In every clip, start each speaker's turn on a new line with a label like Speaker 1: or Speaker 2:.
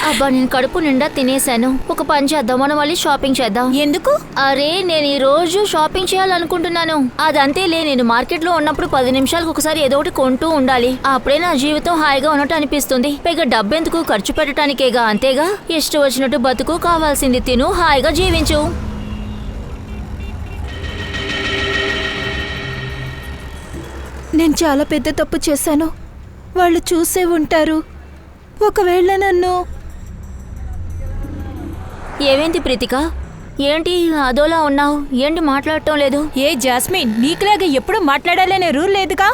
Speaker 1: అబ్బా నేను కడుపు నిండా తినేసాను. ఒక పని చేద్దాం, మనం మళ్ళీ షాపింగ్ చేద్దాం.
Speaker 2: ఎందుకు?
Speaker 1: అరే నేను ఈ రోజు షాపింగ్ చేయాలనుకుంటున్నాను. అదంతేలే, నేను మార్కెట్ లో ఉన్నప్పుడు 10 నిమిషాలకు ఒకసారి ఏదో ఒకటి కొంటూ ఉండాలి. అప్పుడే నా జీవితం హాయిగా ఉన్నట్టు అనిపిస్తుంది. పైగా డబ్బెందుకు, ఖర్చు పెట్టడానికేగా. అంతేగా, ఇష్టం వచ్చినట్టు బతుకు, కావాల్సింది తిను, హాయిగా జీవించు.
Speaker 2: నేను చాలా పెద్ద తప్పు చేశాను. వాళ్ళు చూసే ఉంటారు. ఒకవేళ నన్ను...
Speaker 1: ఏమైంది ప్రీతిక? ఏంటి అదోలా ఉన్నావు? ఏంటి మాట్లాడటం లేదు?
Speaker 2: ఏ జాస్మిన్, నీకులాగా ఎప్పుడు మాట్లాడాలనే రూల్ లేదుగా.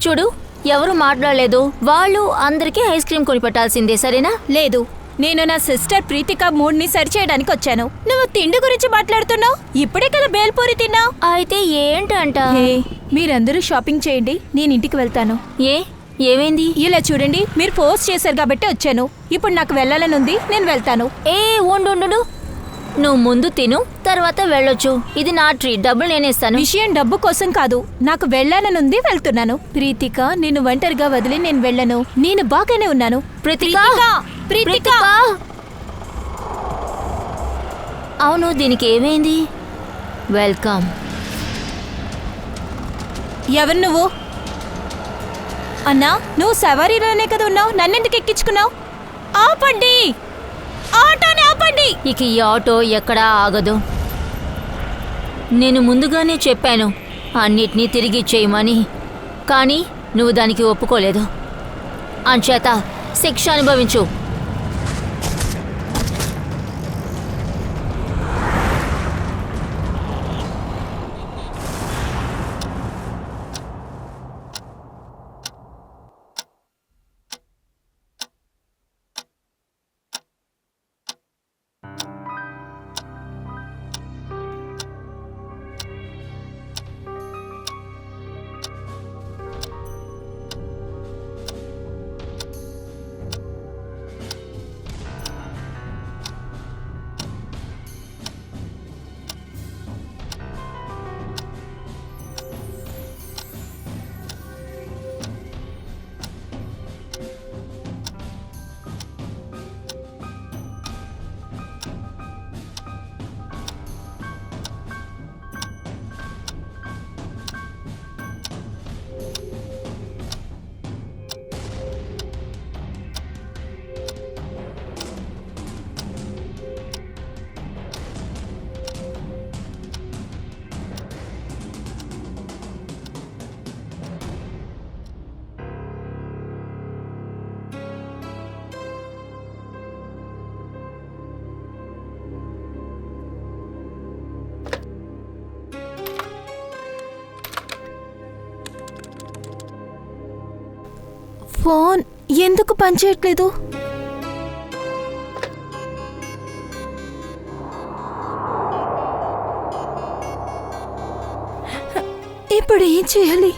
Speaker 1: చూడు, ఎవరు మాట్లాడలేదు. వాళ్ళు అందరికీ ఐస్ క్రీమ్ కొని పెట్టాల్సిందే, సరేనా?
Speaker 2: లేదు, నేను నా సిస్టర్ ప్రీతిక మూడ్ని సరిచేయడానికి వచ్చాను. నువ్వు తిండి గురించి మాట్లాడుతున్నావు. ఇప్పుడే కదా బేల్పూరి తిన్నావు.
Speaker 1: అయితే ఏంటంట?
Speaker 2: మీరందరూ షాపింగ్ చేయండి, నేను ఇంటికి వెళ్తాను.
Speaker 1: ఏమైంది?
Speaker 2: ఇలా చూడండి, మీరు ఫోర్స్ చేశారు కాబట్టి వచ్చాను. ఇప్పుడు నాకు వెళ్ళాలనుంది, నేను వెళ్తాను.
Speaker 1: ఉండు, నువ్వు ముందు తిను, తర్వాత వెళ్ళొచ్చు. ఇది నా ట్రీట్, డబ్బులు నేనేస్తాను.
Speaker 2: విషయం డబ్బు కోసం కాదు, నాకు వెళ్ళాలనుంది, వెళ్తున్నాను. ప్రీతిక, నేను ఒంటరిగా వదిలి నేను వెళ్ళను. నేను బాగానే ఉన్నాను.
Speaker 1: ప్రీతిక! అవును, దీనికి ఏమైంది? వెల్కమ్.
Speaker 2: ఎవరు నువ్వు? అన్నా, నువ్వు సవారీలోనే కదా ఉన్నావు, నన్నెందుకు ఎక్కించుకున్నావు? ఆపండి, ఆటోని ఆపండి.
Speaker 1: ఇక ఈ ఆటో ఎక్కడా ఆగదు. నేను ముందుగానే చెప్పాను అన్నిటినీ తిరిగి చేయమని, కానీ నువ్వు దానికి ఒప్పుకోలేదు. అంచేత శిక్ష అనుభవించు.
Speaker 2: ఫోన్ ఎందుకు పనిచేయట్లేదు? ఇప్పుడు ఏం చేయాలి?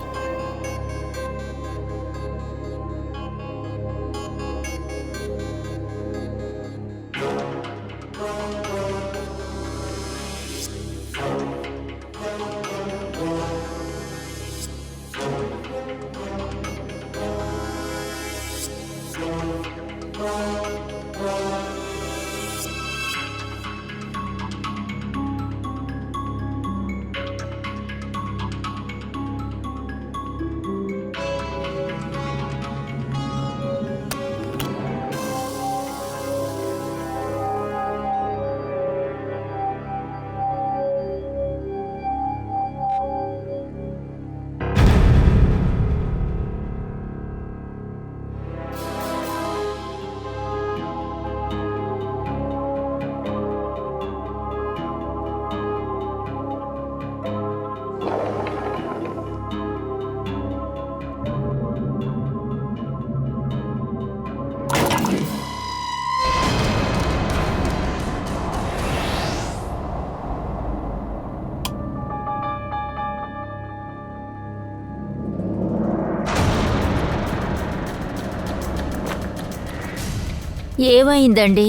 Speaker 1: ఏమైందండి?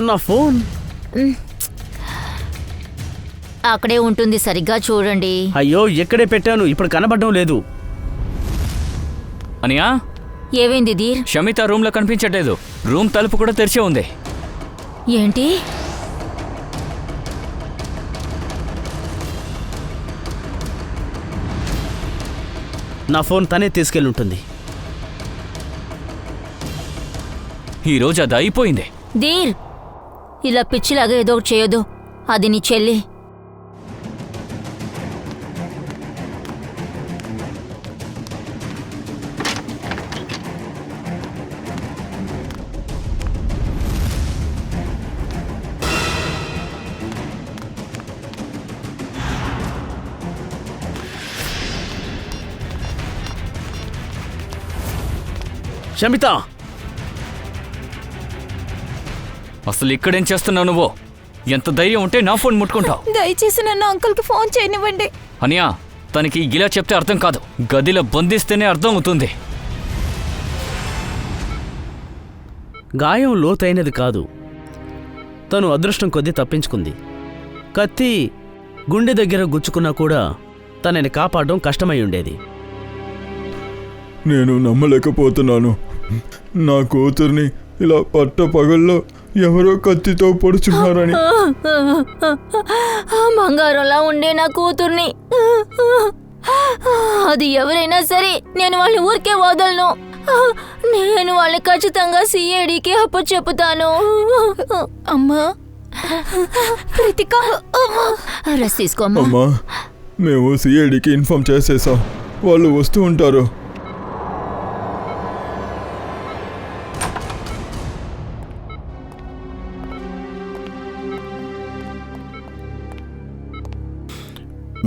Speaker 3: నా ఫోన్
Speaker 1: అక్కడే ఉంటుంది, సరిగ్గా చూడండి.
Speaker 3: అయ్యో, ఎక్కడే పెట్టాను, ఇప్పుడు కనబడడం లేదు.
Speaker 4: అనియా,
Speaker 1: ఏమైంది ధీర్?
Speaker 4: షమిత రూమ్లో కనిపించట్లేదు. రూమ్ తలుపు కూడా తెరిచే ఉంది.
Speaker 1: ఏంటి?
Speaker 3: నా ఫోన్ తనే తీసుకెళ్ళి ఉంటుంది.
Speaker 4: ఈరోజు అది అయిపోయింది.
Speaker 1: ధీర్, ఇలా పిచ్చిలాగా ఏదో ఒకటి చేయొద్దు. అది నీ చెల్లి.
Speaker 3: షమిత,
Speaker 4: అసలు ఇక్కడేం చేస్తున్నావు నువ్వు? ఎంత ధైర్యం ఉంటే నా ఫోన్ ముట్టుకుంటావు?
Speaker 2: దయచేసి నన్ను అంకుల్కి ఫోన్ చేయనివ్వండి.
Speaker 4: అనియా, తనకి ఇలా చెప్తే అర్థం కాదు. గదిలో బంధిస్తేనే అర్థం అవుతుంది.
Speaker 3: గాయం లోతైనది కాదు. తను అదృష్టం కొద్దీ తప్పించుకుంది. కత్తి గుండె దగ్గర గుచ్చుకున్నా కూడా తనని కాపాడడం కష్టమై ఉండేది.
Speaker 5: నేను నమ్మలేకపోతున్నాను. నా కూతుర్ని ఇలా పట్టపగల్లో ఎవరో కత్తితో పొడుచున్నారని.
Speaker 1: బంగారంలా ఉండే నా కూతుర్ని అది ఎవరైనా సరే నేను వాళ్ళని ఊరికే వదలను. నేను వాళ్ళని ఖచ్చితంగా సిఐడికి అప్పచెప్పుతాను.
Speaker 2: అమ్మా ప్రీతిక,
Speaker 1: రెస్ట్ తీసుకోమ్మా.
Speaker 5: అమ్మా, మేము సిఐడికి ఇన్ఫార్మ్ చేసేసాం. వాళ్ళు వస్తూ ఉంటారు.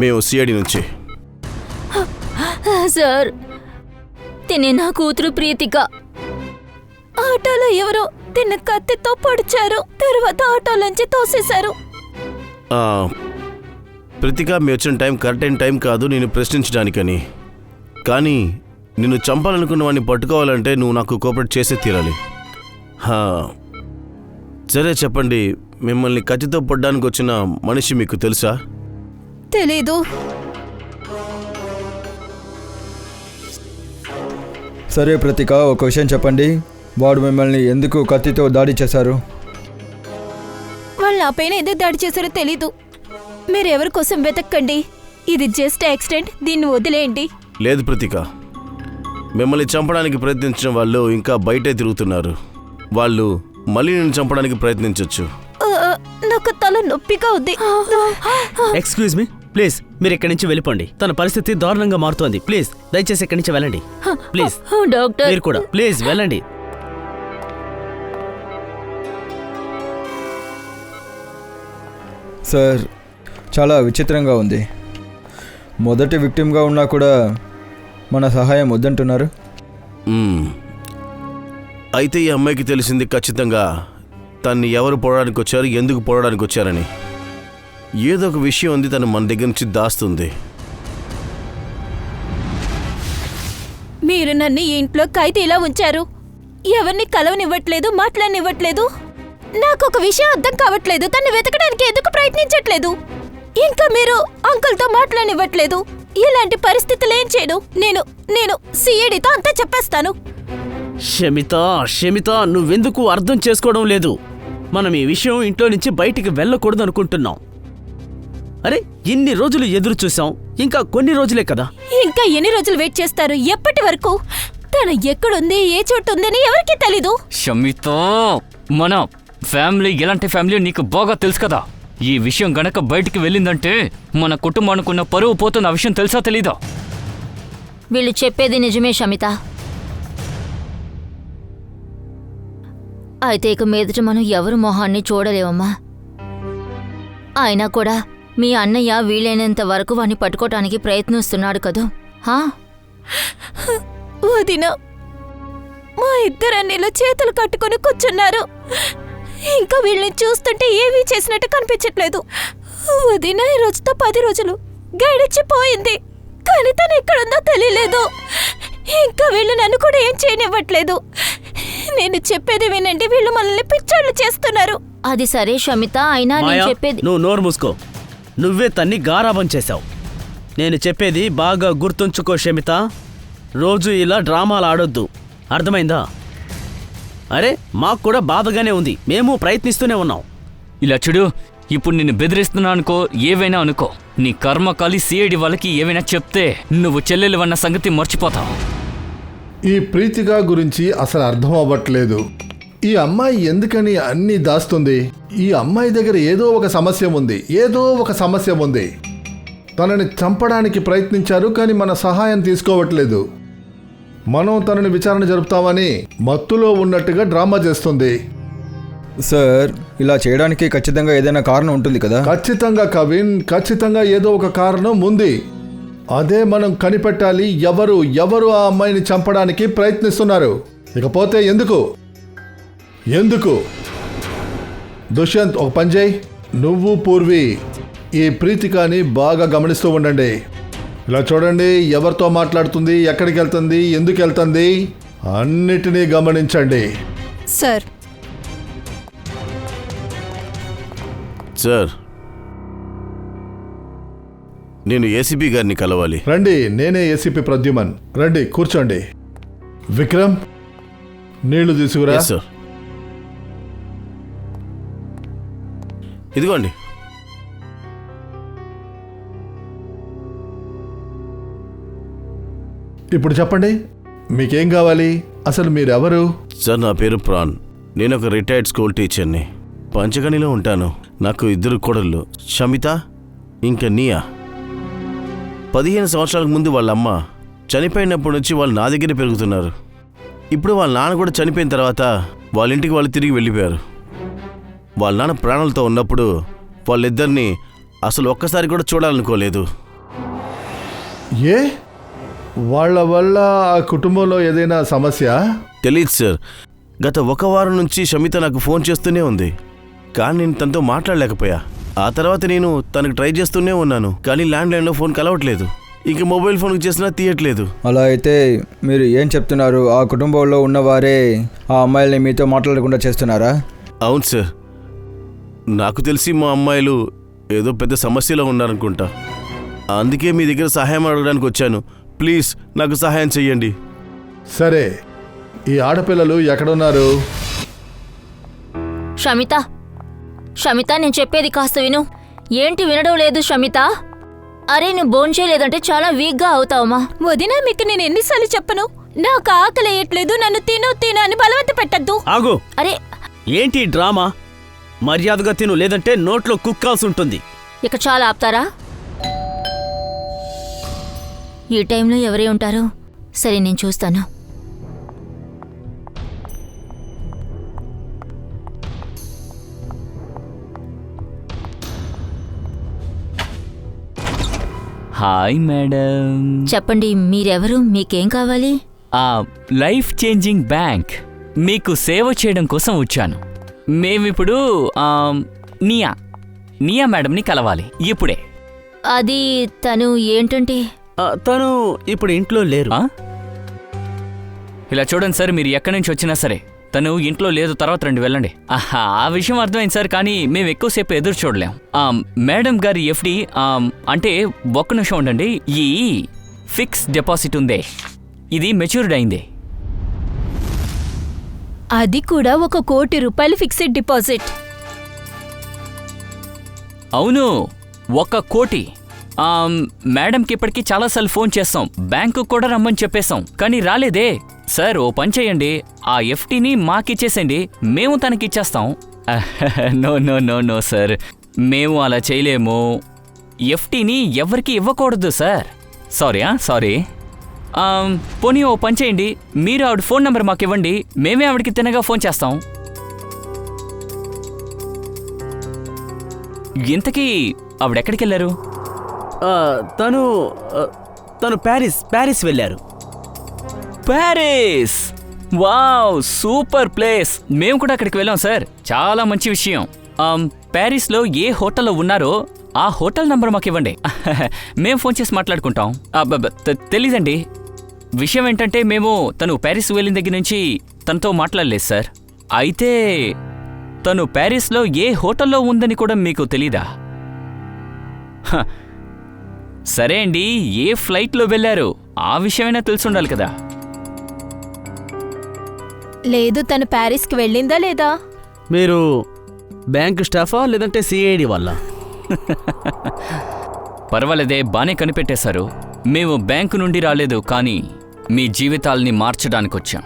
Speaker 6: మేము సిఐడి నుంచి.
Speaker 1: సార్, తినే నా కూతురు ప్రీతిక.
Speaker 2: ఆటోలో ఎవరో తిన్న కత్తితో పొడిచారు. తర్వాత ఆటోలోంచి తోసేశారు.
Speaker 6: ప్రతిగా మేము వచ్చిన టైం కరెక్ట్ అయిన టైం కాదు నేను ప్రశ్నించడానికని. కానీ నిన్ను చంపాలనుకున్న వాడిని పట్టుకోవాలంటే నువ్వు నాకు కోఆపరేట్ చేసే తీరాలి. సరే చెప్పండి, మిమ్మల్ని కత్తితో పొడ్డానికి వచ్చిన మనిషి మీకు తెలుసా?
Speaker 2: తెలీదు.
Speaker 5: సరే ప్రతిక, ఒక విషయం చెప్పండి. వాడు మిమ్మల్ని ఎందుకు కత్తితో దాడి చేశారు?
Speaker 2: వాళ్ళు నా పైన ఎందుకు దాడి చేశారో తెలీదు. మీరు ఎవరి కోసం వెతక్కండి. ఇది జస్ట్ యాక్సిడెంట్. దీన్ని వదిలేయండి.
Speaker 6: లేదు ప్రతిక, మిమ్మల్ని చంపడానికి ప్రయత్నించిన వాళ్ళు ఇంకా బయటే తిరుగుతున్నారు. వాళ్ళు మళ్ళీ నిన్ను చంపడానికి ప్రయత్నించవచ్చు.
Speaker 2: నాకు తల నొప్పిగా ఉంది.
Speaker 3: ఎక్స్క్యూజ్ మీ, ప్లీజ్ మీరు ఇక్కడి నుంచి వెళ్ళిపోండి. తన పరిస్థితి దారుణంగా మారుతోంది. ప్లీజ్ దయచేసి ఇక్కడి నుంచి వెళ్ళండి. ప్లీజ్
Speaker 1: డాక్టర్,
Speaker 3: మీరు కూడా ప్లీజ్ వెళ్ళండి.
Speaker 5: సార్, చాలా విచిత్రంగా ఉంది. మొదటి విక్టిమ్గా ఉన్నా కూడా మన సహాయం వద్దంటున్నారు.
Speaker 6: అయితే ఈ అమ్మాయికి తెలిసింది ఖచ్చితంగా తన్ని ఎవరు పోవడానికి వచ్చారు, ఎందుకు పోవడానికి వచ్చారని. ఏదో ఒక విషయం ఉంది తను మన దగ్గర నుంచి దాస్తుంది.
Speaker 2: మీరు నన్ను ఈ ఇంట్లో ఖైదీలా ఉంచారు. ఎవరిని కలవనివ్వట్లేదు, మాట్లాడనివ్వట్లేదు. నాకు ఒక విషయం అర్థం కావట్లేదు. తను వెతకడానికి ఎందుకు ప్రయత్నించట్లేదు? ఇంకా మీరు అంకుల్తో మాట్లాడనివ్వట్లేదు. ఇలాంటి పరిస్థితులు ఏం చేయను. నేను సిఐడితో అంతా చెప్పేస్తాను.
Speaker 3: షమిత, నువ్వెందుకు అర్థం చేసుకోవడం లేదు? మనం ఈ విషయం ఇంట్లో నుంచి బయటికి వెళ్ళకూడదు అనుకుంటున్నాం. అరే, ఇన్ని రోజులు ఎదురు చూసాం, ఇంకా కొన్ని రోజులే కదా.
Speaker 2: ఇంకా ఎన్ని రోజులు వెయిట్ చేస్తారు? ఎప్పటి వరకు? తను ఎక్కడుంది, ఏ చోటు ఉందని ఎవరికీ తెలీదు.
Speaker 4: షమిత, మన ఫ్యామిలీ ఎలాంటి ఫ్యామిలీ నీకు బాగా తెలుసు కదా. ఈ విషయం గనక బయటికి వెళ్ళిందంటే మన కుటుంబానికున్న పరువు పోతున్న విషయం తెలుసా తెలీదా?
Speaker 1: వీళ్ళు చెప్పేది నిజమే షమిత. అయితే ఇక మీదట మనం ఎవరు మొహాన్ని చూడలేవమ్మా. అయినా కూడా మీ అన్నయ్య వీలైనంత వరకు వాణ్ణి పట్టుకోవటానికి ప్రయత్నిస్తున్నాడు కదూ.
Speaker 2: వదినా, మా ఇద్దరన్నీలో చేతులు కట్టుకొని కూర్చున్నారు. ఇంకా వీళ్ళని చూస్తుంటే ఏమీ చేసినట్టు కనిపించట్లేదు. వదినా ఈ రోజుతో 10 రోజులు గడిచిపోయింది. కానీ తను ఎక్కడుందో తెలియలేదు. ఇంకా వీళ్ళు నన్ను కూడా ఏం చేయనివ్వట్లేదు. నేను చెప్పేది వినండి, వీళ్ళు మనల్ని పిచ్చోళ్ళు చేస్తున్నారు.
Speaker 1: అది సరే షమిత, అయినా నేను చెప్పేది.
Speaker 3: నువ్వు నోరు మూసుకో. నువ్వే తన్ని గారాబం చేశావు. నేను చెప్పేది బాగా గుర్తుంచుకో షమిత. రోజు ఇలా డ్రామాలు ఆడొద్దు. అర్థమైందా? అరే మాకు కూడా బాధగానే ఉంది, మేము ప్రయత్నిస్తూనే ఉన్నాం.
Speaker 4: ఇలా చూడు, ఇప్పుడు నిన్ను బెదిరిస్తున్నా అనుకో, ఏవైనా అనుకో, నీ కర్మకాలి సిఐడి వాళ్ళకి ఏవైనా చెప్తే నువ్వు చెల్లెలు అన్న సంగతి మర్చిపోతావు.
Speaker 7: ఈ ప్రీతిక గురించి అసలు అర్థం అవ్వట్లేదు. ఈ అమ్మాయి ఎందుకని అన్నీ దాస్తుంది? ఈ అమ్మాయి దగ్గర ఏదో ఒక సమస్య ఉంది. తనని చంపడానికి ప్రయత్నించారు, కానీ మన సహాయం తీసుకోవట్లేదు. మనం తనని విచారణ జరుపుతామని మత్తులో ఉన్నట్టుగా డ్రామా చేస్తుంది.
Speaker 5: సార్, ఇలా చేయడానికి ఖచ్చితంగా ఏదైనా కారణం ఉంటుంది కదా?
Speaker 7: ఖచ్చితంగా కవిన్, ఖచ్చితంగా ఏదో ఒక కారణం ఉంది. అదే మనం కనిపెట్టాలి. ఎవరు ఆ అమ్మాయిని చంపడానికి ప్రయత్నిస్తున్నారు? ఇకపోతే ఎందుకు దుష్యంత్, ఒక పని చేయి. నువ్వు పూర్వి ఈ ప్రీతికాని బాగా గమనిస్తూ ఉండండి. ఇలా చూడండి, ఎవరితో మాట్లాడుతుంది, ఎక్కడికి వెళ్తుంది, ఎందుకు వెళ్తుంది, అన్నిటినీ గమనించండి.
Speaker 2: సార్,
Speaker 6: సార్, నేను ఏసీపీ గారిని కలవాలి.
Speaker 7: రండి, నేనే ఏసీపీ ప్రద్యుమన్. రండి, కూర్చోండి. విక్రమ్, నీళ్లు తీసుకురా.
Speaker 6: Yes, sir. ఇదిగోండి.
Speaker 7: ఇప్పుడు చెప్పండి, మీకేం కావాలి? అసలు మీరెవరు?
Speaker 6: సార్, నా పేరు ప్రాణ్. నేను ఒక రిటైర్డ్ స్కూల్ టీచర్ని. పంచగనిలో ఉంటాను. నాకు 2 కోడళ్ళు, షమిత ఇంకా నియా. 15 సంవత్సరాలకు ముందు వాళ్ళ అమ్మ చనిపోయినప్పటి నుంచి వాళ్ళు నా దగ్గరే పెరుగుతున్నారు. ఇప్పుడు వాళ్ళ నాన్న కూడా చనిపోయిన తర్వాత వాళ్ళ ఇంటికి వాళ్ళు తిరిగి వెళ్ళిపోయారు. వాళ్ళ నాన్న ప్రాణాలతో ఉన్నప్పుడు వాళ్ళిద్దరినీ అసలు ఒక్కసారి కూడా చూడాలనుకోలేదు.
Speaker 7: ఏ వాళ్ళ వల్ల ఆ కుటుంబంలో ఏదైనా సమస్య?
Speaker 6: తెలీదు సార్. గత 1 వారం నుంచి షమిత నాకు ఫోన్ చేస్తూనే ఉంది, కానీ నేను తనతో మాట్లాడలేకపోయా. ఆ తర్వాత నేను తనకు ట్రై చేస్తూనే ఉన్నాను, కానీ ల్యాండ్లైన్లో ఫోన్ కలవట్లేదు. ఇంక మొబైల్ ఫోన్కి చేసినా తీయట్లేదు.
Speaker 5: అలా అయితే మీరు ఏం చెప్తున్నారు? ఆ కుటుంబంలో ఉన్నవారే ఆ అమ్మాయిల్ని మీతో మాట్లాడకుండా చేస్తున్నారా?
Speaker 6: అవును సార్. నాకు తెలిసి మా అమ్మాయిలు ఏదో పెద్ద సమస్యలో ఉన్నారనుకుంటా. అందుకే మీ దగ్గర సహాయం అడగడానికి వచ్చాను. ప్లీజ్ నాకు సహాయం చెయ్యండి.
Speaker 7: సరే, ఈ ఆడపిల్లలు ఎక్కడున్నారు?
Speaker 1: షమిత, నేను చెప్పేది కాస్త విను. ఏంటి వినడం లేదు షమిత? అరే, నువ్వు భోంచేయలేదంటే చాలా వీక్గా అవుతావమ్మా.
Speaker 2: వదినా, మీకు నేను ఎన్నిసార్లు చెప్పను? నాకు ఆకలి వేయట్లేదు, నన్ను తిను అని బలవంత పెట్టద్దు.
Speaker 3: ఆగు.
Speaker 1: అరే,
Speaker 3: ఏంటి డ్రామా? మర్యాదగా తిను, లేదంటే నోట్లో కుక్కాల్సి ఉంటుంది.
Speaker 1: ఇక చాలా ఆపుతారా? ఈ టైంలో ఎవరే ఉంటారు? సరే, నేను చూస్తాను.
Speaker 4: Hi madam.
Speaker 1: చెప్పండి, మీరెవరు? మీకేం కావాలి?
Speaker 4: లైఫ్ చేంజింగ్ బ్యాంక్ మీకు సేవ చేయడం కోసం వచ్చాను. మేమిప్పుడు నియా మేడంని కలవాలి ఇప్పుడే.
Speaker 1: అది తను ఏంటంటే?
Speaker 3: తను ఇప్పుడు ఇంట్లో లేరు.
Speaker 4: ఇలా చూడండి సార్, మీరు ఎక్కడి నుంచి వచ్చినా సరే తను ఇంట్లో లేదు, తర్వాత రండి, వెళ్ళండి. ఆ విషయం అర్థమైంది సార్, కానీ మేము ఎక్కువసేపు ఎదురు చూడలేం. మేడం గారి ఎఫ్డి అంటే 1 నిమిషం ఉండండి. ఈ ఫిక్స్ డిపాజిట్ ఉందే, ఇది మెచ్యూర్డ్ అయింది.
Speaker 2: అది కూడా 1 కోటి రూపాయలు ఫిక్స్డ్ డిపాజిట్.
Speaker 4: అవును, 1 కోటి. మేడంకి ఇప్పటికీ చాలాసార్లు ఫోన్ చేస్తాం, బ్యాంకు కూడా రమ్మని చెప్పేశాం, కానీ రాలేదే. సార్, ఓ పని చేయండి, ఆ ఎఫ్టీని మాకిచ్చేసండి, మేము తనకిచ్చేస్తాం. No no no no sir, మేము అలా చేయలేము. ఎఫ్టీని ఎవరికి ఇవ్వకూడదు సార్. సారీ. పోనీ ఓ పని చేయండి, మీరు ఆవిడ ఫోన్ నెంబర్ మాకు ఇవ్వండి, మేమే ఆవిడకి తినగా ఫోన్ చేస్తాం. ఇంతకీ ఆవిడెక్కడికి వెళ్ళారు?
Speaker 3: తను ప్యారిస్ వెళ్ళారు.
Speaker 4: ప్యారిస్! Wow, super place. మేము కూడా అక్కడికి వెళ్ళాం సార్, చాలా మంచి విషయం. ప్యారిస్లో ఏ హోటల్లో ఉన్నారో ఆ హోటల్ నంబర్ మాకు ఇవ్వండి, మేము ఫోన్ చేసి మాట్లాడుకుంటాం. తెలీదండి. విషయం ఏంటంటే మేము తను ప్యారిస్ వెళ్ళిన దగ్గర నుంచి తనతో మాట్లాడలేదు సార్. అయితే తను ప్యారిస్లో ఏ హోటల్లో ఉందని కూడా మీకు తెలీదా? సరే అండి, ఏ ఫ్లైట్లో వెళ్ళారు ఆ విషయమైనా తెలుసుండాలి కదా.
Speaker 2: లేదు, తను ప్యారిస్కి వెళ్ళిందా లేదా?
Speaker 3: మీరు బ్యాంక్ స్టాఫా లేదంటే సిఐడి వాళ్ళ?
Speaker 4: పర్వాలేదే, బానే కనిపెట్టేశారు. మేము బ్యాంకు నుండి రాలేదు, కానీ మీ జీవితాల్ని మార్చడానికొచ్చాం.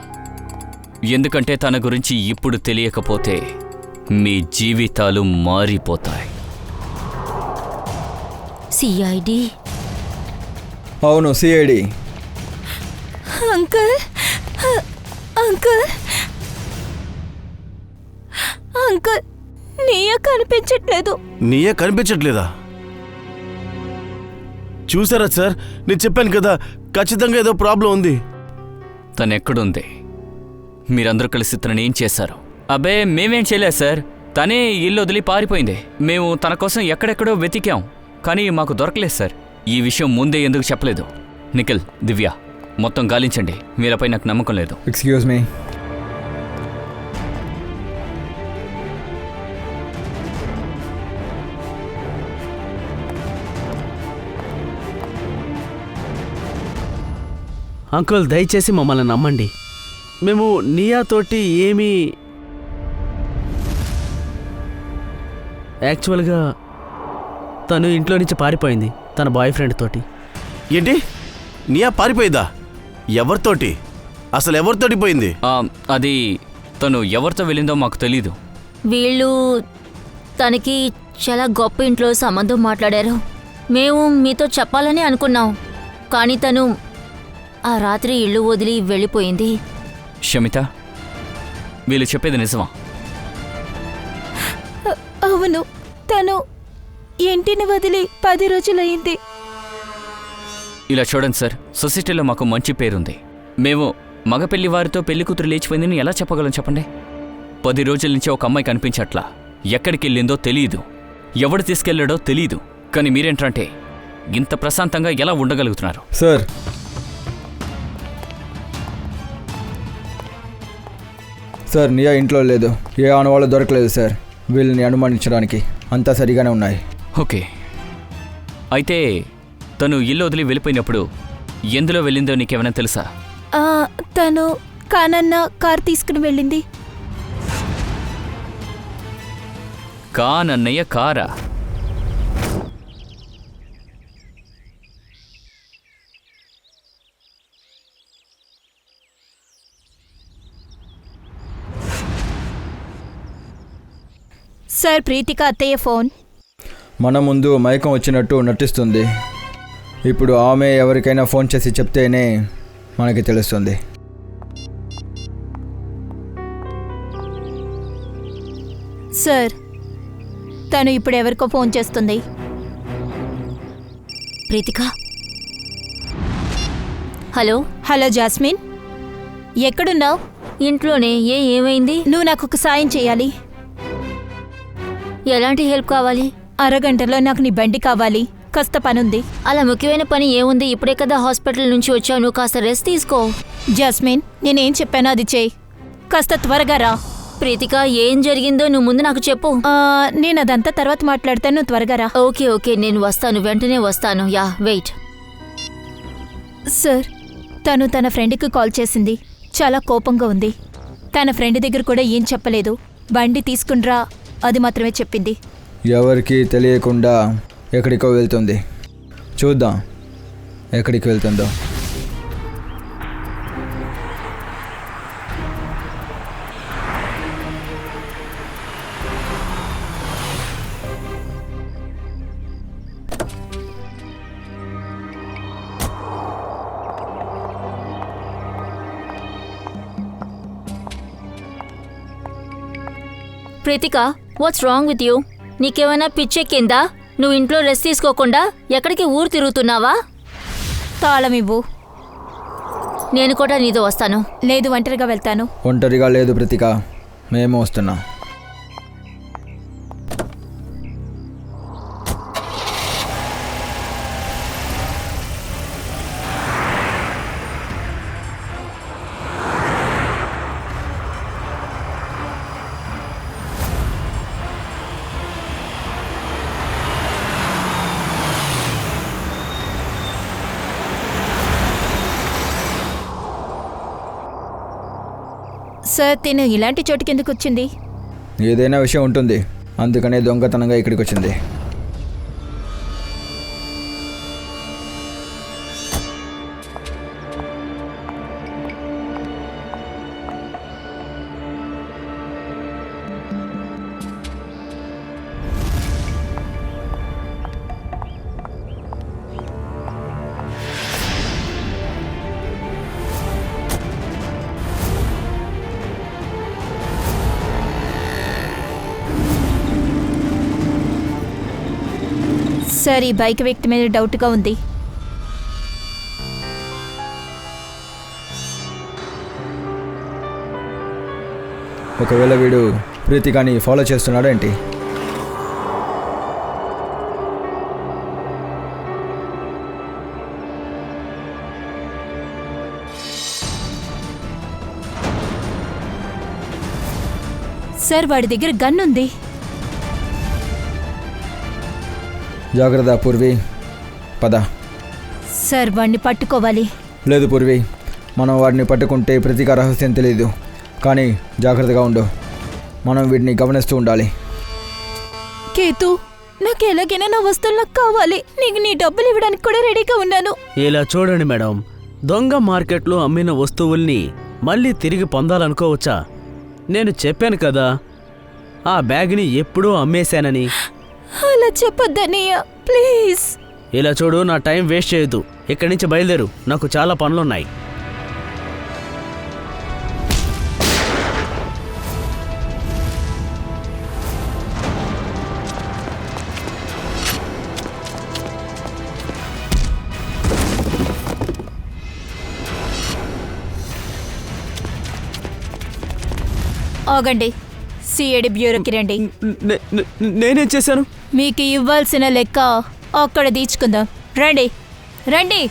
Speaker 4: ఎందుకంటే తన గురించి ఇప్పుడు తెలియకపోతే మీ జీవితాలు మారిపోతాయి.
Speaker 1: సిఐడి?
Speaker 5: అవును, సిఐడి.
Speaker 2: అంకుల్, అంకుల్, అంకుల్, నీయ కనిపించట్లేదు.
Speaker 6: నీయే కనిపించట్లేదా? చూసారా సార్, నేను చెప్పాను కదా, ఖచ్చితంగా ఏదో ప్రాబ్లం ఉంది.
Speaker 4: తనెక్కడుంది? మీరందరూ కలిసి తనని ఏం చేశారు? అబ్బే, మేమేం చేయలేదు సార్. తనే ఇల్లు వదిలి పారిపోయింది. మేము తన కోసం ఎక్కడెక్కడో వెతికాం, కానీ మాకు దొరకలేదు సార్. ఈ విషయం ముందే ఎందుకు చెప్పలేదు? నిఖిల్, దివ్య, మొత్తం గాలించండి. మీరపై నాకు నమ్మకం లేదు.
Speaker 5: Excuse me.
Speaker 3: అంకుల్, దయచేసి మమ్మల్ని నమ్మండి. మేము నియాతోటి ఏమీ యాక్చువల్గా తను ఇంట్లో నుంచి పారిపోయింది తన బాయ్ ఫ్రెండ్ తోటి.
Speaker 6: ఏంటి? నీయా పారిపోయిందా? ఎవరితోటి? అసలు ఎవరితోటి పోయింది?
Speaker 4: అది తను ఎవరితో వెళ్ళిందో మాకు తెలీదు.
Speaker 1: వీళ్ళు తనకి చాలా గొప్ప ఇంట్లో సంబంధం మాట్లాడారు. మేము మీతో చెప్పాలని అనుకున్నాం, కానీ తను ఆ రాత్రి ఇల్లు వదిలి వెళ్ళిపోయింది.
Speaker 4: షమిత, వీళ్ళు చెప్పేది నిజమా?
Speaker 2: అవును, తను ఇంటిని వదిలి 10 రోజులయ్యింది.
Speaker 4: ఇలా చూడండి సార్, సొసైటీలో మాకు మంచి పేరుంది. మేము మగ పెళ్లి వారితో పెళ్లి కూతురు లేచిపోయిందని ఎలా చెప్పగలం చెప్పండి? 10 రోజుల నుంచి ఒక అమ్మాయి కనిపించట్లా. ఎక్కడికి వెళ్ళిందో తెలీదు, ఎవడు తీసుకెళ్లాడో తెలీదు. కానీ మీరేంటంటే ఇంత ప్రశాంతంగా ఎలా ఉండగలుగుతున్నారు?
Speaker 5: సార్, నియా ఇంట్లో లేదు. ఏ ఆనవాళ్ళు దొరకలేదు సార్. వీళ్ళని అనుమానించడానికి అంతా సరిగానే ఉన్నాయి.
Speaker 4: ఓకే, అయితే తను ఇల్లు వదిలి వెళ్ళిపోయినప్పుడు ఎందులో వెళ్ళిందో నీకేమైనా తెలుసా?
Speaker 2: తను కానన్న కార్ తీసుకుని వెళ్ళింది.
Speaker 4: కానన్నయ్య కారా?
Speaker 2: సార్, ప్రీతిక అత్తయ్య ఫోన్.
Speaker 5: మన ముందు మైకం వచ్చినట్టు నటిస్తుంది. ఇప్పుడు ఆమె ఎవరికైనా ఫోన్ చేసి చెప్తేనే మనకి తెలుస్తుంది.
Speaker 2: సార్, తను ఇప్పుడు ఎవరికో ఫోన్ చేస్తుంది.
Speaker 1: ప్రీతిక? హలో.
Speaker 2: హలో జాస్మిన్, ఎక్కడున్నావు?
Speaker 1: ఇంట్లోనే. ఏమైంది?
Speaker 2: నువ్వు నాకు ఒక సాయం చేయాలి.
Speaker 1: ఎలాంటి హెల్ప్ కావాలి?
Speaker 2: అరగంటలో నాకు నీ బండి కావాలి, కాస్త పనుంది.
Speaker 1: అలా ముఖ్యమైన పని ఏముంది? ఇప్పుడే కదా హాస్పిటల్ నుంచి వచ్చావు, నువ్వు కాస్త రెస్ట్ తీసుకో.
Speaker 2: జాస్మిన్, నేనేం చెప్పానో అది చేయి, కాస్త త్వరగా రా.
Speaker 1: ప్రీతిక, ఏం జరిగిందో నువ్వు ముందు నాకు చెప్పు.
Speaker 2: నేను అదంతా తర్వాత మాట్లాడతాను, నువ్వు త్వరగా రా.
Speaker 1: ఓకే, నేను వస్తాను, వెంటనే వస్తాను. Yeah, wait.
Speaker 2: సార్, తను తన ఫ్రెండ్కి కాల్ చేసింది. చాలా కోపంగా ఉంది. తన ఫ్రెండ్ దగ్గర కూడా ఏం చెప్పలేదు. బండి తీసుకునిరా అది మాత్రమే చెప్పింది.
Speaker 5: ఎవరికి తెలియకుండా ఎక్కడికో వెళ్తుంది. చూద్దాం ఎక్కడికి వెళ్తుందో.
Speaker 1: Preethika, what's wrong with you? నీకేమైనా పిచ్చెక్కిందా? నువ్వు ఇంట్లో రెస్ట్ తీసుకోకుండా ఎక్కడికి ఊరు తిరుగుతున్నావా?
Speaker 2: తాళం ఇవ్వు.
Speaker 1: నేను కూడా నీతో వస్తాను.
Speaker 2: లేదు, ఒంటరిగా వెళ్తాను.
Speaker 5: ఒంటరిగా లేదు ప్రీతిక, మేము వస్తున్నాం.
Speaker 2: సార్ తిను ఇలాంటి చోటుకి ఎందుకు వచ్చింది?
Speaker 5: ఏదైనా విషయం ఉంటుంది, అందుకనే దొంగతనంగా ఇక్కడికి వచ్చింది.
Speaker 2: సార్ ఈ బైక్ వ్యక్తి మీద డౌట్గా ఉంది.
Speaker 5: ఒకవేళ వీడు ప్రీతికాని ఫాలో చేస్తున్నాడు ఏంటి?
Speaker 2: సార్ వాడి దగ్గర గన్ ఉంది.
Speaker 5: జాగ్రత్త పూర్వి, పద.
Speaker 2: సార్ వాడిని పట్టుకోవాలి.
Speaker 5: లేదు పూర్వి, మనం వాడిని పట్టుకుంటే ప్రతీకా రహస్యం తెలియదు. కానీ జాగ్రత్తగా ఉండు, మనం వీడిని గమనిస్తూ ఉండాలి.
Speaker 2: కేతు, నాకు ఎలాగైనా నా వస్తువులు నాకు కావాలి. నీకు నీ డబ్బులు ఇవ్వడానికి కూడా రెడీగా ఉన్నాను.
Speaker 3: ఇలా చూడండి మేడం, దొంగ మార్కెట్లో అమ్మిన వస్తువుల్ని మళ్ళీ తిరిగి పొందాలనుకోవచ్చా? నేను చెప్పాను కదా, ఆ బ్యాగ్ని ఎప్పుడూ అమ్మేశానని.
Speaker 2: అలా చెప్పొద్దన్నయ్య, ప్లీజ్.
Speaker 3: ఇలా చూడు, నా టైం వేస్ట్ చేయొద్దు. ఇక్కడి నుంచి బయలుదేరు, నాకు చాలా పనులున్నాయి.
Speaker 2: ఆగండి, సిఐడి బ్యూరోకి రండి.
Speaker 3: నేనేం చేశాను?
Speaker 2: మీకు ఇవ్వాల్సిన లెక్క అక్కడ తీర్చుకుందాం. రండి రండి.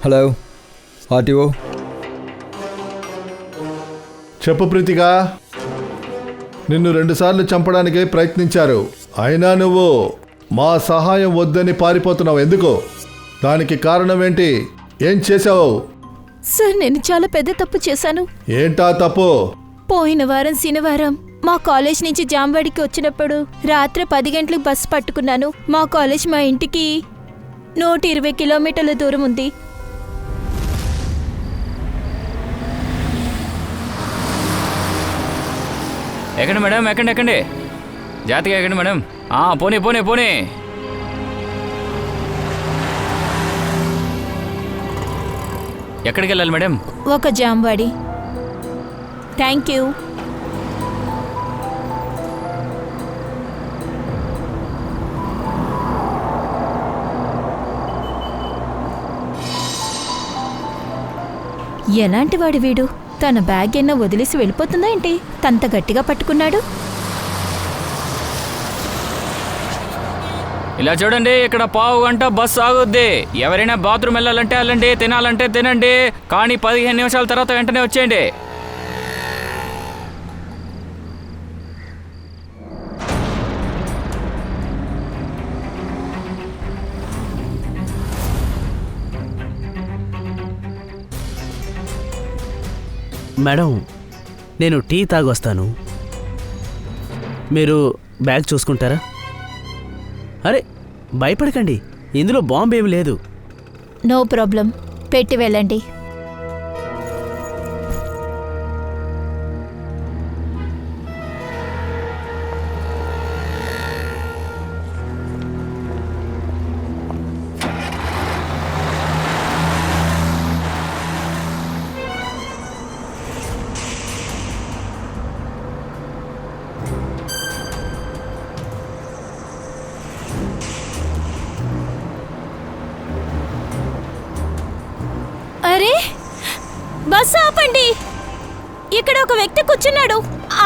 Speaker 5: Hello RTO.
Speaker 7: చెప్పు ప్రీతిగా, నిన్ను 2 సార్లు చంపడానికే ప్రయత్నించారు. అయినా నువ్వు మా సహాయం వద్దని పారిపోతున్నావు. ఎందుకు? దానికి కారణం ఏంటి? ఏం చేసావు?
Speaker 2: సార్ నేను చాలా పెద్ద తప్పు చేశాను.
Speaker 7: ఏంటా తప్పు?
Speaker 2: పోయిన వారం శనివారం మా కాలేజ్ నుంచి జాంబడికి వచ్చినప్పుడు రాత్రి 10 గంటలకు బస్సు పట్టుకున్నాను. మా కాలేజ్ మా ఇంటికి 120 కిలోమీటర్ల దూరం ఉంది.
Speaker 4: ఎక్కండి మేడం, ఎక్కండి ఎక్కండి, జాతిగా ఎక్కండి మేడం. పోనీ పోనీ పోనీ. ఎక్కడికి వెళ్ళాలి మేడం?
Speaker 2: ఒక జాంబడి. Thank you. ఎలాంటి వాడు వీడు? తన బ్యాగ్ ఎన్న వదిలేసి వెళ్ళిపోతుందా ఏంటి? తంత గట్టిగా పట్టుకున్నాడు.
Speaker 4: ఇలా చూడండి, ఇక్కడ 1/2 గంట బస్సు ఆగుద్ది. ఎవరైనా బాత్రూమ్ వెళ్ళాలంటే వెళ్ళండి, తినాలంటే తినండి, కానీ 15 నిమిషాల తర్వాత వెంటనే వచ్చేయండి.
Speaker 3: మేడం, నేను టీ తాగొస్తాను, మీరు బ్యాగ్ చూసుకుంటారా? అరే భయపడకండి, ఇందులో బాంబు ఏమి లేదు.
Speaker 2: నో ప్రాబ్లం, పెట్టి వెళ్ళండి. అరే బస్సు ఆపండి, ఇక్కడ ఒక వ్యక్తి కూర్చున్నాడు.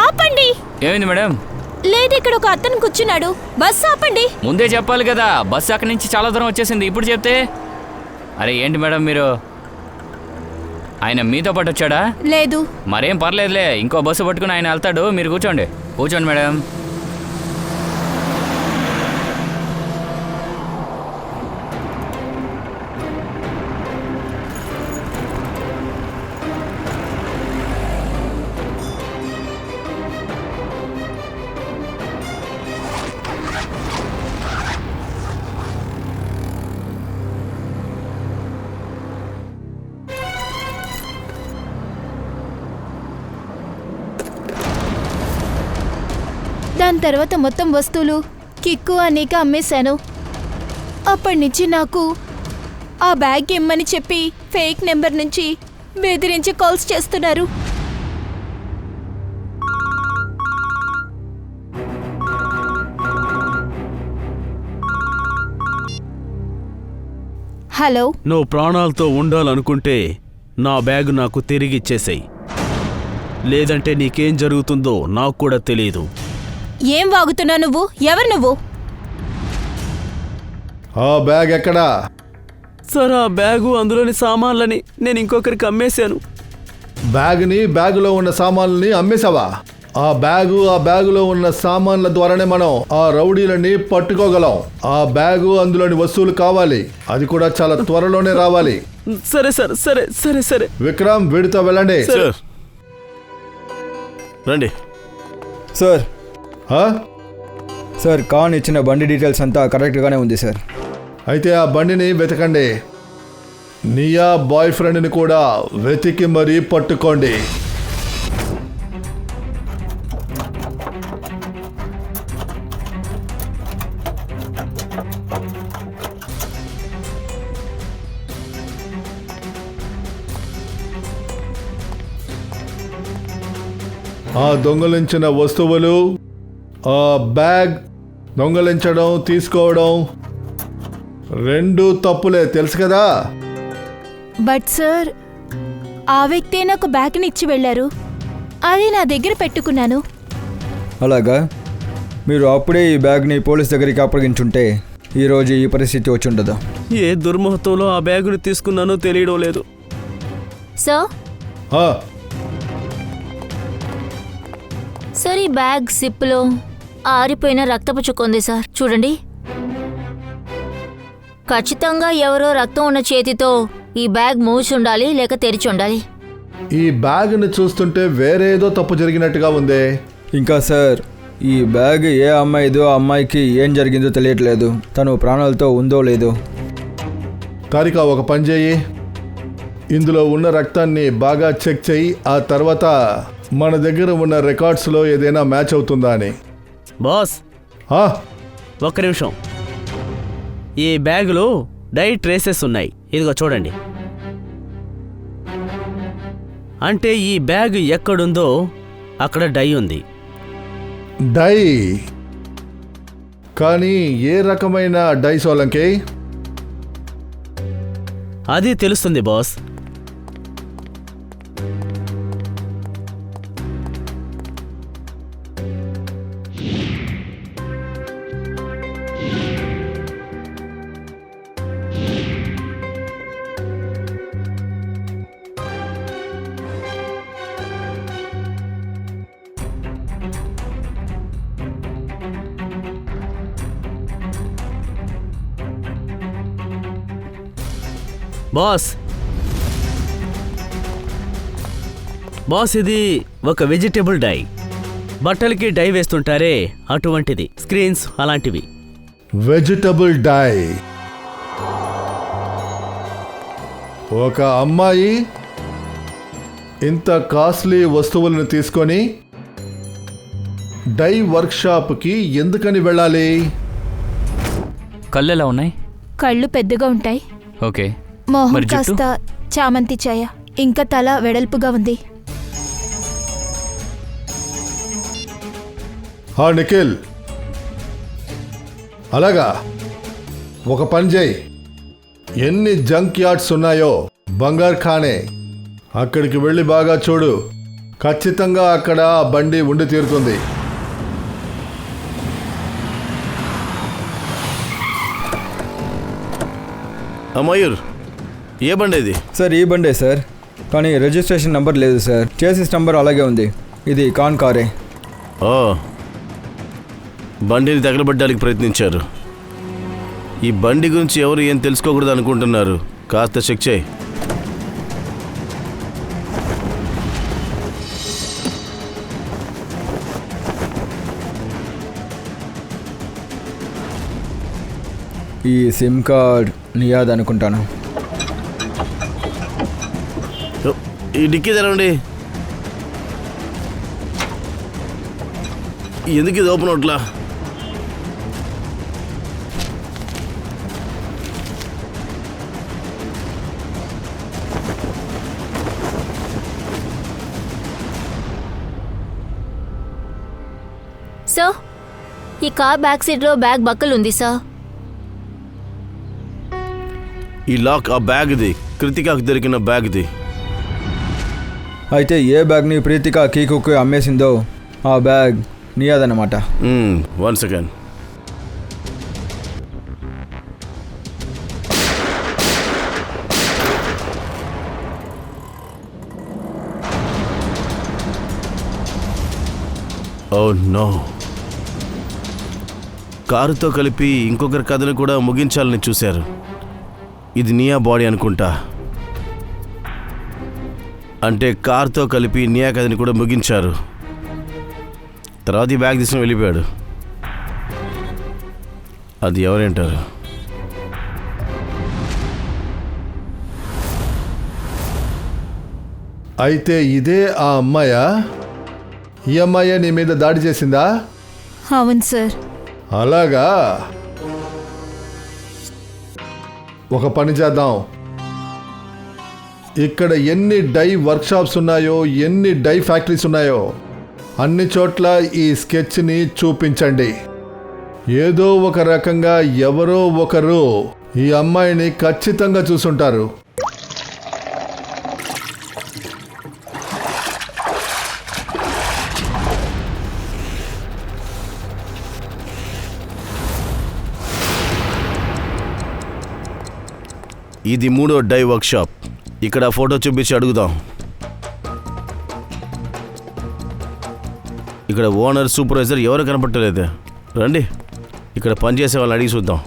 Speaker 2: ఆపండి.
Speaker 4: ఏమైంది మేడం?
Speaker 2: లేదు, ఇక్కడ ఒక అతను కూర్చున్నాడు. బస్సు ఆపండి.
Speaker 4: ముందే చెప్పాలి కదా, బస్సు అక్కడి నుంచి చాలా దూరం వచ్చేసింది. ఇప్పుడు చెప్తే అరే ఏంటి మేడం మీరు, ఆయన మీతో పాటు వచ్చాడా?
Speaker 2: లేదు.
Speaker 4: మరేం పర్లేదులే, ఇంకో బస్సు పట్టుకుని ఆయన వెళ్తాడు. మీరు కూర్చోండి మేడం.
Speaker 2: దాని తర్వాత మొత్తం వస్తువులు కిక్కు అనేక అమ్మేశాను. అప్పటి నుంచి నాకు ఆ బ్యాగ్ ఇమ్మని చెప్పి ఫేక్ నెంబర్ నుంచి బెదిరించి కాల్స్ చేస్తున్నారు. హలో,
Speaker 3: నువ్వు ప్రాణాలతో ఉండాలనుకుంటే నా బ్యాగ్ నాకు తిరిగి ఇచ్చేసేయ్, లేదంటే నీకేం జరుగుతుందో నాకు కూడా తెలియదు.
Speaker 2: ఏం వాగుతున్నావు నువ్వు? ఎవరు నువ్వు?
Speaker 7: ఆ బ్యాగ్ ఎక్కడా?
Speaker 3: సార్, ఆ బ్యాగు అందులోని సామాన్లని నేను ఇంకొకరికి అమ్మేశాను.
Speaker 7: బ్యాగులో ఉన్న సామాన్లని అమ్మేశావా? ఆ బ్యాగులో ఉన్న సామాన్ల ద్వారానే మనం ఆ రౌడీలని పట్టుకోగలం. ఆ బ్యాగు అందులోని వస్తువులు కావాలి, అది కూడా చాలా త్వరలోనే రావాలి.
Speaker 3: సరే సార్, సరే సరే సరే.
Speaker 7: విక్రమ్, వీడితో వెళ్ళండి.
Speaker 6: సార్ రండి.
Speaker 5: సార్
Speaker 7: ఆ?
Speaker 5: సార్, ఖాన్ ఇచ్చిన బండి డీటెయిల్స్ అంతా కరెక్ట్గానే ఉంది సార్.
Speaker 7: అయితే ఆ బండిని వెతకండి. నియా బాయ్ ఫ్రెండ్ని కూడా వెతికి మరీ పట్టుకోండి. ఆ దొంగలించిన వస్తువులు, ఆ బ్యాగ్ దొంగలించడం, తీసుకోవడం రెండు తప్పులే, తెలుసు కదా?
Speaker 2: బట్ సార్, ఆ వ్యక్తే నాకు బ్యాగ్ని ఇచ్చి వెళ్ళారు. అది నా దగ్గర పెట్టుకున్నాను.
Speaker 5: అలాగా? మీరు అప్పుడే ఈ బ్యాగ్ని పోలీస్ దగ్గరికి అప్పగించుంటే ఈరోజు ఈ పరిస్థితి వచ్చి ఉండదు.
Speaker 3: ఏ దుర్ముహూర్తంలో ఆ బ్యాగుని తీసుకున్నానో తెలియడం లేదు.
Speaker 1: సార్
Speaker 7: ఆ,
Speaker 1: సార్, ఈ బ్యాగ్ సిప్లో ఆరిపోయిన రక్తపు చుక్క ఉంది సార్, చూడండి. ఖచ్చితంగా ఎవరో రక్తం ఉన్న చేతితో ఈ బ్యాగ్ మూసి ఉండాలి, లేక తెరిచి ఉండాలి.
Speaker 7: ఈ బ్యాగ్ని చూస్తుంటే వేరేదో తప్పు జరిగినట్టుగా ఉందే.
Speaker 5: ఇంకా సార్, ఈ బ్యాగ్ ఏ అమ్మాయిదో ఆ అమ్మాయికి ఏం జరిగిందో తెలియట్లేదు. తను ప్రాణాలతో ఉందో లేదో.
Speaker 7: తారిక, ఒక పని చేయి, ఇందులో ఉన్న రక్తాన్ని బాగా చెక్ చేయి. ఆ తర్వాత మన దగ్గర ఉన్న రికార్డ్స్లో ఏదైనా మ్యాచ్ అవుతుందా అని.
Speaker 3: బాస్,
Speaker 7: ఆ,
Speaker 3: ఒక్క నిమిషం. ఈ బ్యాగులో డై ట్రేసెస్ ఉన్నాయి, ఇదిగో చూడండి. అంటే ఈ బ్యాగ్ ఎక్కడుందో అక్కడ డై ఉంది.
Speaker 7: డై? కానీ ఏ రకమైన డై సోలంకి?
Speaker 3: అది తెలుస్తుంది బాస్. బాస్, బాస్, ఇది ఒక వెజిటేబుల్ డై. బట్టలకి డై వేస్తుంటారే, అటువంటిది. స్క్రీన్స్ అలాంటివి.
Speaker 7: Vegetable dye. ఒక అమ్మాయి ఇంత కాస్ట్లీ వస్తువులను తీసుకొని డై వర్క్షాప్కి ఎందుకని వెళ్ళాలి?
Speaker 4: కళ్ళు ఎలా ఉన్నాయి?
Speaker 2: కళ్ళు పెద్దగా ఉంటాయి.
Speaker 4: ఓకే.
Speaker 2: మొహం
Speaker 4: మరి జుట్టు?
Speaker 2: కాస్త చామంతి ఛాయ, ఇంకా తల వెడల్పుగా ఉంది.
Speaker 7: హా నిఖిల్, అలాగా? ఒక పని చేయి, ఎన్ని జంక్ యార్డ్స్ ఉన్నాయో బంగార్ ఖానే, అక్కడికి వెళ్ళి బాగా చూడు. ఖచ్చితంగా అక్కడ ఆ బండి ఉండి తీరుతుంది.
Speaker 6: మయూర్, ఏ బండి ఇది?
Speaker 5: సార్ ఈ బండే సార్, కానీ రిజిస్ట్రేషన్ నెంబర్ లేదు సార్. చేసిస్ నెంబర్ అలాగే ఉంది. ఇది కాన్ కారే.
Speaker 6: ఓ, బండిని తగలబడ్డానికి ప్రయత్నించారు. ఈ బండి గురించి ఎవరు ఏం తెలుసుకోకూడదు అనుకుంటున్నారు. కాస్త చెక్ చేయి.
Speaker 5: ఈ సిమ్ కార్డ్ నియాద్ అనుకుంటాను.
Speaker 6: ఓ, ఈ డిక్కీ తెరవండి. ఎందుకు ఇది ఓపెన్ అవట్లా?
Speaker 1: సార్, ఈ కార్ బ్యాక్ సీట్లో బ్యాగ్ బక్కలు ఉంది సార్.
Speaker 6: ఈ లాక్ ఆ బ్యాగ్ది, కృతికాకు దొరికిన బ్యాగ్ది.
Speaker 5: అయితే ఏ బ్యాగ్ని ప్రీతిక కీకుకి అమ్మేసిందో ఆ బ్యాగ్ నియాద్ అన్నమాట.
Speaker 6: 1 సెకండ్. ఓ నో, కారుతో కలిపి ఇంకొకరి కథను కూడా ముగించాలని చూశారు. ఇది నియా బాడీ అనుకుంటా. అంటే కార్తో కలిపి నియా కథని కూడా ముగించారు. తర్వాత ఈ బ్యాగ్ తీసుకుని వెళ్ళిపోయాడు. అది ఎవరేంటారు?
Speaker 7: అయితే ఇదే ఆ అమ్మాయా? ఈ అమ్మాయే నీ మీద దాడి చేసిందా?
Speaker 2: అవును సార్.
Speaker 7: అలాగా, ఒక పని చేద్దాం. ఇక్కడ ఎన్ని డై వర్క్షాప్స్ ఉన్నాయో, ఎన్ని డై ఫ్యాక్టరీస్ ఉన్నాయో అన్ని చోట్ల ఈ స్కెచ్ని చూపించండి. ఏదో ఒక రకంగా ఎవరో ఒకరు ఈ అమ్మాయిని ఖచ్చితంగా చూసుంటారు.
Speaker 6: ఇది 3వ డై వర్క్షాప్. ఇక్కడ ఫోటో చూపించి అడుగుదాం. ఇక్కడ ఓనర్, సూపర్వైజర్ ఎవరు కనపట్టలేదు. రండి, ఇక్కడ పనిచేసే వాళ్ళని అడిగి చూద్దాం.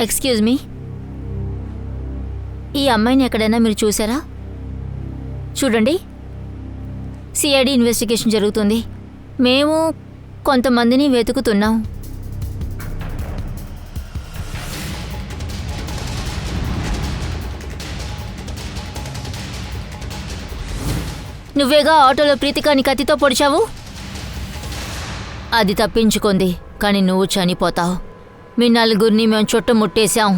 Speaker 1: ఎక్స్క్యూజ్ మీ, ఈ అమ్మాయిని ఎక్కడైనా మీరు చూసారా? చూడండి, సిఐడి ఇన్వెస్టిగేషన్ జరుగుతుంది. మేము కొంతమందిని వెతుకుతున్నాం. నువ్వేగా ఆటోలో ప్రీతికాని కత్తితో పొడిచావు? అది తప్పించుకుంది, కానీ నువ్వు చనిపోతావు. మీ నలుగురిని మేము చుట్టుముట్టేశాం.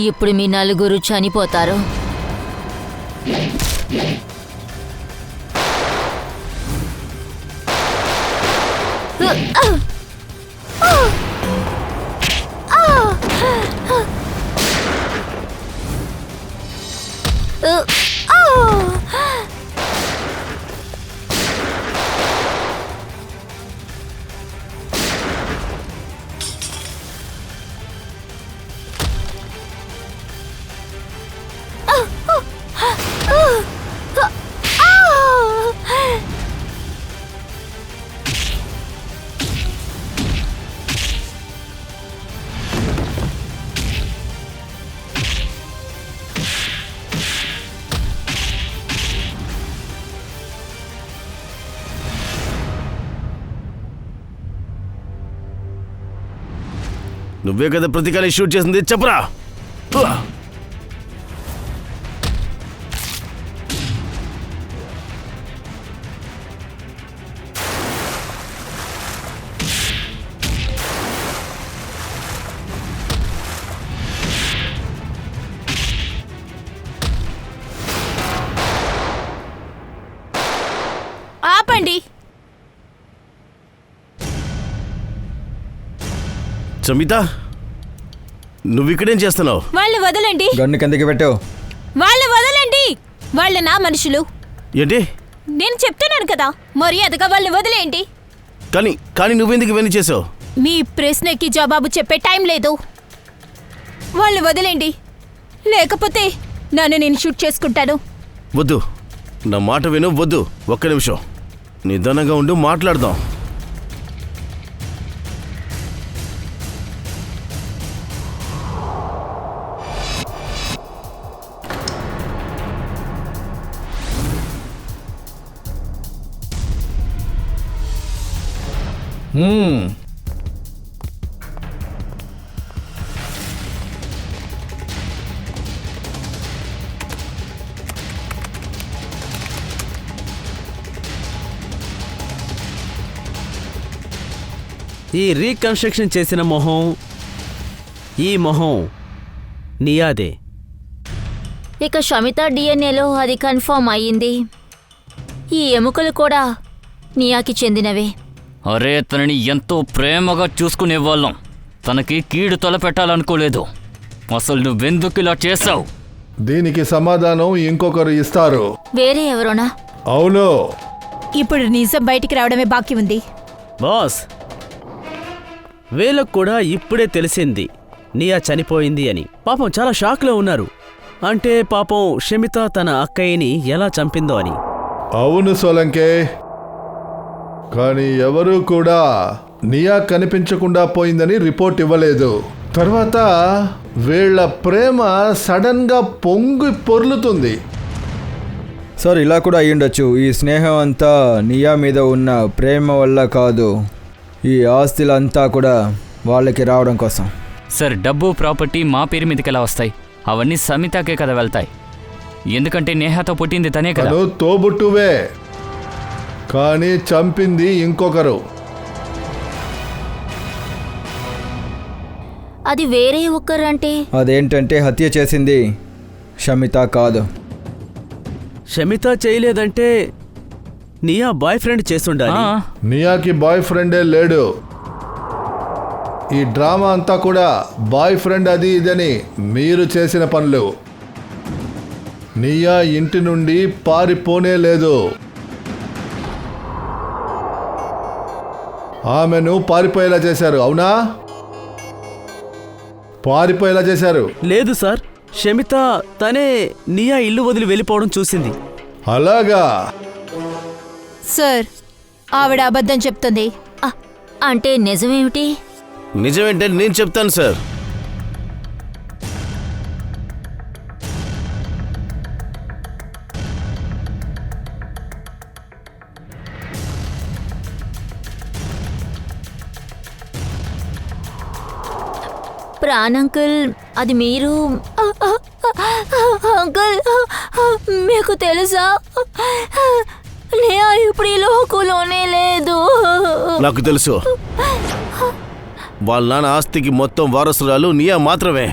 Speaker 1: ఇప్పుడు మీ నలుగురు చనిపోతారు.
Speaker 6: నువ్వే కదా ప్రతికాని షూట్ చేసింది, చెప్పరా?
Speaker 2: ఆపండి.
Speaker 6: సమిత, నువ్వు ఇక్కడేం చేస్తున్నావు?
Speaker 2: వాళ్ళు వదలండి.
Speaker 5: గన్ను కిందకి పెట్టావు.
Speaker 2: వాళ్ళు వదలండి. వాళ్ళ నా మనుషులు.
Speaker 6: ఏంటి?
Speaker 2: నేను చెప్తున్నాను కదా, మర్యాదగా వాళ్ళని వదిలేయండి.
Speaker 6: కానీ నువ్వెందుకు ఇవన్నీ చేసావు?
Speaker 2: మీ ప్రశ్నకి జవాబు చెప్పే టైం లేదు. వాళ్ళని వదిలేండి, లేకపోతే నన్ను నేను షూట్ చేసుకుంటాను.
Speaker 6: వద్దు, నా మాట విను. వద్దు, ఒక్క నిమిషం నిదానంగా ఉండు, మాట్లాడదాం.
Speaker 3: ఈ రీకన్స్ట్రక్షన్ చేసిన మొహం, ఈ మొహం నియాదే.
Speaker 1: ఇక షమిత డిఎన్ఏలో అది కన్ఫర్మ్ అయ్యింది. ఈ ఎముకలు కూడా నియాకి చెందినవే.
Speaker 4: అరే, తనని ఎంతో ప్రేమగా చూసుకునేవాళ్ళం. తనకి కీడు తలపెట్టాలనుకోలేదు. అసలు నువ్వెందుకు ఇలా చేశావు?
Speaker 7: దీనికి సమాధానం ఇంకొకరు ఇస్తారు.
Speaker 1: వేరే ఎవరోనా?
Speaker 7: అవును.
Speaker 2: ఇప్పుడు నిజం బయటికి రావడమే బాకీ ఉంది.
Speaker 3: బాస్, వీళ్ళకు కూడా ఇప్పుడే తెలిసింది నియా చనిపోయింది అని. పాపం చాలా షాక్లో ఉన్నారు. అంటే పాపం షమిత తన అక్కయ్యని ఎలా చంపిందో అని.
Speaker 7: అవును సోలంకే, కానీ ఎవరూ కూడా నియా కనిపించకుండా పోయిందని రిపోర్ట్ ఇవ్వలేదు. తర్వాత వీళ్ళ ప్రేమ సడన్ గా పొంగి పొర్లుతుంది.
Speaker 5: సార్, ఇలా కూడా అయ్యుండొచ్చు. ఈ స్నేహం అంతా నియా మీద ఉన్న ప్రేమ వల్ల కాదు, ఈ ఆస్తులంతా కూడా వాళ్ళకి రావడం కోసం.
Speaker 4: సార్, డబ్బు ప్రాపర్టీ మా పేరు మీదకి ఎలా వస్తాయి? అవన్నీ సమితాకే కదా వెళ్తాయి. ఎందుకంటే నేహాతో పుట్టింది తనే కదా.
Speaker 7: తను తోబుట్టువే, కానీ చంపింది ఇంకొకరు.
Speaker 1: అది వేరే ఒక్కరంటే?
Speaker 5: అదేంటంటే హత్య చేసింది షమిత కాదు.
Speaker 3: షమిత చేయలేదంటే నియా బాయ్ ఫ్రెండ్ చేసుండాలి.
Speaker 7: నియాకి బాయ్ ఫ్రెండే లేడు. ఈ డ్రామా అంతా కూడా బాయ్ ఫ్రెండ్ అది ఇదని మీరు చేసిన పనులు. నియా ఇంటి నుండి పారిపోనే లేదు. ఆమెను పారిపోయేలా చేశారు, అవునా? పారిపోయేలా చేశారు.
Speaker 3: లేదు సార్, షమిత తనే నియా ఇల్లు వదిలి వెళ్ళిపోవడం చూసింది.
Speaker 7: అలాగా?
Speaker 2: సార్, ఆవిడ అబద్ధం చెప్తుంది.
Speaker 1: అంటే నిజమేమిటి?
Speaker 6: నిజమేంటని నేను చెప్తాను సార్.
Speaker 1: ప్రాణంకుల్, అది మీరు? అంకుల్, మీకు తెలుసా, నియా ఇప్పుడు ఈ లోకంలోనే లేదు.
Speaker 6: నాకు తెలుసు. వాళ్ళ నాన్న ఆస్తికి మొత్తం వారసురాలు నియా మాత్రమే.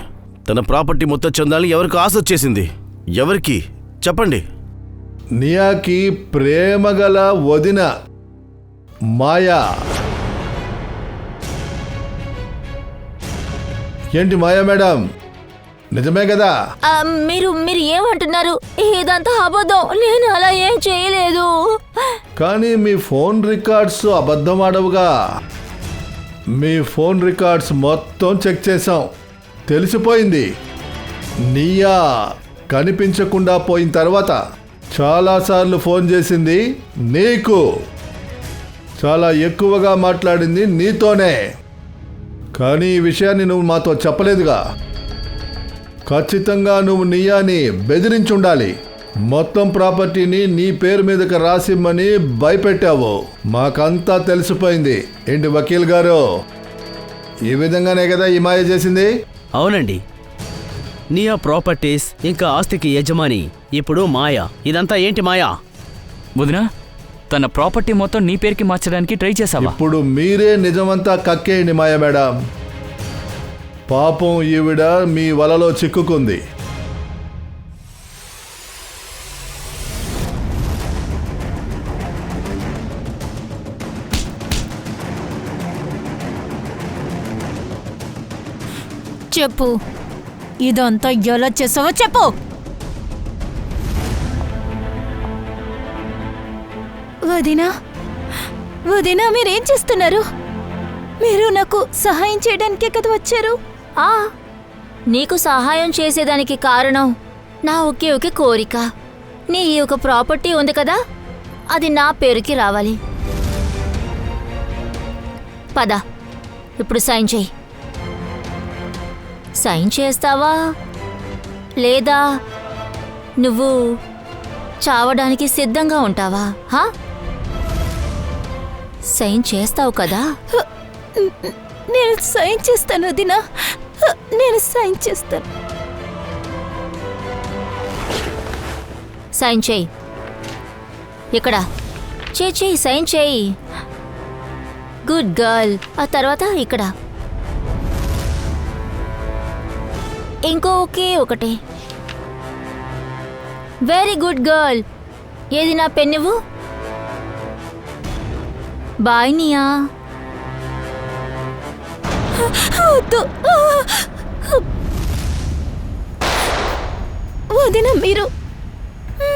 Speaker 6: తన ప్రాపర్టీ మొత్తం చెందాలని ఎవరికి ఆశ వచ్చేసింది? ఎవరికి చెప్పండి?
Speaker 7: నియాకి ప్రేమగల వదిన మాయా. ఏంటి మాయా మేడం, నిజమే కదా?
Speaker 1: మీరు ఏమంటున్నారు? ఇదంతా అబద్ధం. నేను అలా ఏం చేయలేదు.
Speaker 7: కానీ మీ ఫోన్ రికార్డ్స్ అబద్ధం ఆడవుగా. మీ ఫోన్ రికార్డ్స్ మొత్తం చెక్ చేశాం, తెలిసిపోయింది. నియా కనిపించకుండా పోయిన తర్వాత చాలాసార్లు ఫోన్ చేసింది నీకు, చాలా ఎక్కువగా మాట్లాడింది నీతోనే. కానీ ఈ విషయాన్ని నువ్వు మాతో చెప్పలేదుగా. ఖచ్చితంగా నువ్వు నియాని బెదిరించుండాలి. మొత్తం ప్రాపర్టీని నీ పేరు మీదకి రాసిమ్మని భయపెట్టావు. మాకంతా తెలిసిపోయింది. ఏంటి వకీల్ గారు, ఈ విధంగానే కదా ఈ మాయ చేసింది?
Speaker 3: అవునండి, నియా ప్రాపర్టీస్ ఇంకా ఆస్తికి యజమాని ఇప్పుడు మాయా. ఇదంతా ఏంటి మాయా?
Speaker 4: వదినా, తన ప్రాపర్టీ మొత్తం నీ పేరుకి మార్చడానికి ట్రై చేసావా?
Speaker 7: ఇప్పుడు మీరే నిజమంతా కక్కేయండి మాయ మేడం. పాపం ఈవిడ మీ వలలో చిక్కుకుంది.
Speaker 2: చెప్పు, ఇదంతా ఎలా చేసావో చెప్పు. వదినా, వదినా, మీరేం చేస్తున్నారు? మీరు నాకు సహాయం చేయడానికే కదా వచ్చారు.
Speaker 1: ఆ నీకు సహాయం చేసేదానికి కారణం నా ఒకే ఒక కోరిక. నీ ఈ ఒక ప్రాపర్టీ ఉంది కదా, అది నా పేరుకి రావాలి. పద, ఇప్పుడు సైన్ చేయి. సైన్ చేస్తావా లేదా నువ్వు చావడానికి సిద్ధంగా ఉంటావా? హా, సైన్ చేస్తావు కదా?
Speaker 2: నేను సైన్ చేస్తాను వదినా, నేను సైన్ చేస్తాను.
Speaker 1: సైన్ చేయి. ఇక్కడ చేయి, సైన్ చేయి. Good girl. ఆ తర్వాత ఇక్కడ ఇంకో ఒకే ఒకటి. Very good girl. ఏది నా పెన్నువు? బాయ్ నియా.
Speaker 2: వద్దు. వదినా,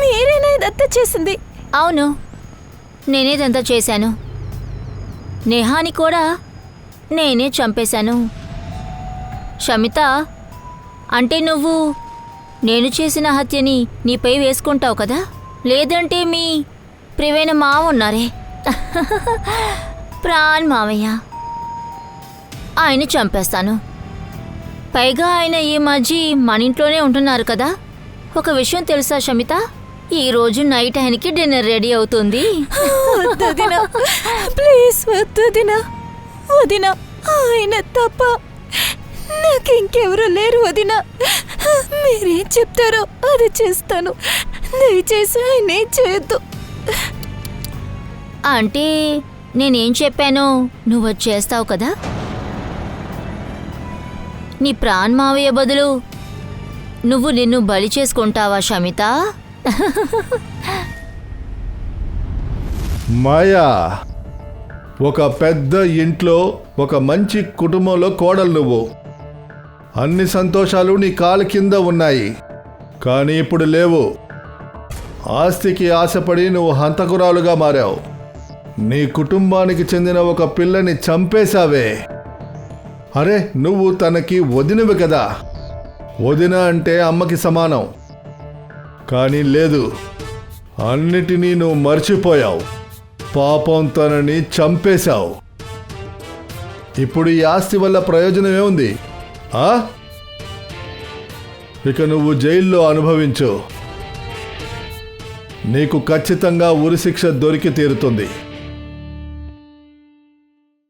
Speaker 2: మీరేనా ఇదంతా చేసింది?
Speaker 1: అవును, నేనేదంతా చేశాను. నేహాని కూడా నేనే చంపేశాను. షమిత, అంటే నువ్వు నేను చేసిన హత్యని నీపై వేసుకుంటావు కదా? లేదంటే మీ ప్రియమైన మావ ఉన్నారే ప్రాణ్ మావయ్య, ఆయన చంపేస్తాను. పైగా ఆయన ఈ మధ్య మన ఇంట్లోనే ఉంటున్నారు కదా. ఒక విషయం తెలుసా షమిత, ఈరోజు నైట్ ఆయనకి డిన్నర్ రెడీ అవుతుంది.
Speaker 2: వద్దుదినా, ప్లీజ్ వద్దుదినా. వదినా, ఆయన తప్ప నాకింకెవరూ లేరు వదినా. మీరేం చెప్తారో అది చేస్తాను. దయచేసి ఆయనే చేయొద్దు.
Speaker 1: అంటే నేనేం చెప్పానో నువ్వు చేస్తావు కదా? నీ ప్రాణ్ మావయ్య బదులు నువ్వు నిన్ను బలి చేసుకుంటావా షమిత?
Speaker 7: మాయా, ఒక పెద్ద ఇంట్లో ఒక మంచి కుటుంబంలో కోడలు నువ్వు. అన్ని సంతోషాలు నీ కాలు కింద ఉన్నాయి, కానీ ఇప్పుడు లేవు. ఆస్తికి ఆశపడి నువ్వు హంతకురాలుగా మారావు. నీ కుటుంబానికి చెందిన ఒక పిల్లని చంపేశావే. అరే, నువ్వు తనకి వదినవి కదా. వదిన అంటే అమ్మకి సమానం. కానీ లేదు, అన్నిటినీ నువ్వు మర్చిపోయావు. పాపం తనని చంపేశావు. ఇప్పుడు ఈ ఆస్తి వల్ల ప్రయోజనం ఏముంది? ఇక నువ్వు జైల్లో అనుభవించు. నీకు ఖచ్చితంగా ఉరిశిక్ష దొరికి తీరుతుంది.